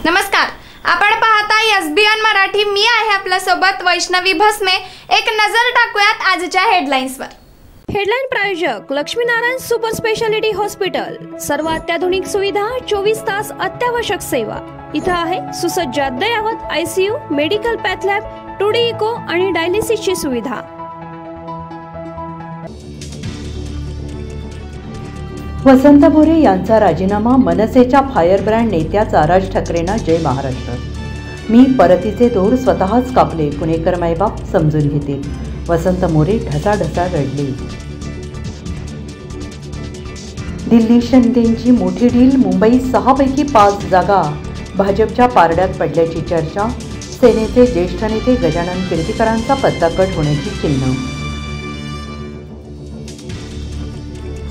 नमस्कार, आपण पाहता एसबीएन मराठी। मी आहे आपल्या सोबत वैष्णवी भस्मे। एक नजर टाकूयात आजच्या हेडलाईन्सवर। हेडलाईन प्रायोजक लक्ष्मीनारायण सुपर स्पेशालिटी हॉस्पिटल। सर्व अत्याधुनिक सुविधा, 24 तास अत्यावश्यक सेवा। इथे आहे सुसज्ज अद्ययावत ICU, medical path lab, 2D echo आणि डायलिसिसची सुविधा। वसंत मोरे यांचा राजीनामा, मनसेच्या फायरब्रँड नेत्याचा राज ठाकरेंना जय महाराष्ट्र। मी परतीचे दोर स्वतःच कापले, पुणेकर मायबाप समजून घेतील। वसंत मोरे ढसाढसा रडले। दिल्ली शिंदेची मोठी डील, मुंबईत 6 पैकी 5 जागा भाजपच्या पारड्यात पडल्याची चर्चा। सेनेचे ज्येष्ठ नेते गजानन कीर्तीकरांचा पत्ताकट होण्याची चिन्ह।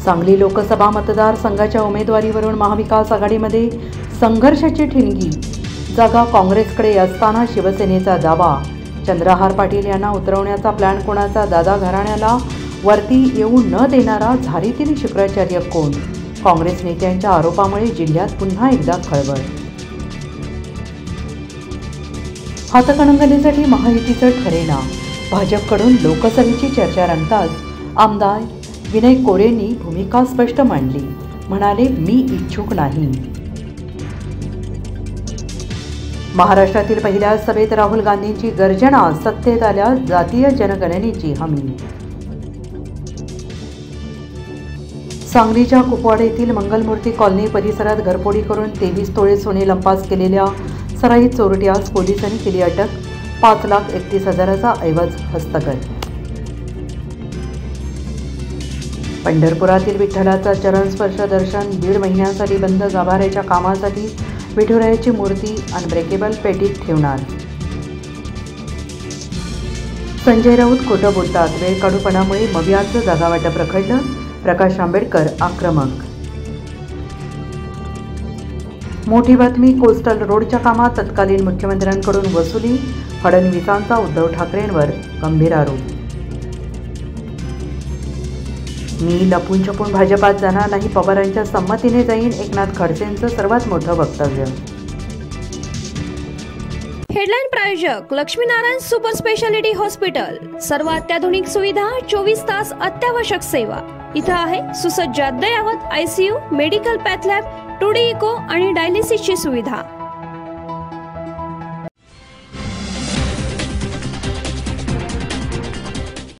सांगली लोकसभा मतदारसंघाच्या उमेदवारीवरून महाविकास आघाडीमध्ये संघर्षाची ठिणगी। जागा काँग्रेसकडे असताना शिवसेनेचा दावा। चंद्रहार पाटील यांना उतरवण्याचा प्लॅन कोणाचा? दादा घराण्याला वरती येऊ न देणारा झारीतील शुक्राचार्य कोण? काँग्रेस नेत्यांच्या आरोपामुळे जिल्ह्यात पुन्हा एकदा खळबळ। हातकणंगलेसाठी महायुतीचं ठरेना। भाजपकडून लोकसभेची चर्चा रंगताच आमदार विनय कोरेंनी भूमिका स्पष्ट मांडली, म्हणाले मी इच्छुक नाही। महाराष्ट्रातील पहिल्या सभेत राहुल गांधींची गर्जना, सत्तेत आल्यास जातीय जनगणनेची हमी। सांगलीच्या कुपवाड येथील मंगलमूर्ती कॉलनी परिसरात घरफोडी करून 23 तोळे सोने लंपास केलेल्या सराईत चोरट्यास पोलिसांनी केली अटक। 5,31,000चा ऐवज हस्तगत। पंढरपुरातील विठ्ठलाचा चरणस्पर्श दर्शन 1.5 महिन्यांसाठी बंद। गाभाऱ्याच्या कामासाठी विठुरायाची मूर्ती अनब्रेकेबल पेटीत ठेवणार। संजय राऊत खोटं बोलतात, वेळ काढूपणामुळे मवियाचं जागावाटप रखडलं। प्रकाश आंबेडकर आक्रमक। मोठी बातमी, कोस्टल रोडच्या कामात तत्कालीन मुख्यमंत्र्यांकडून वसुली। फडणवीसांचा उद्धव ठाकरेंवर गंभीर आरोप। मी लपून छपून भाजपात जाणार नाही, पवारांच्या संमतीने जाईन, एकनाथ खडसेंचं सर्वात मोठं वक्तव्य। हेडलाईन प्रायोजक लक्ष्मीनारायण सुपर स्पेशालिटी हॉस्पिटल। सर्व अत्याधुनिक सुविधा, 24 तास अत्यावश्यक सेवा। इथे आहे सुसज्ज अद्ययावत ICU, medical path lab, 2D echo आणि डायलिसिसची सुविधा।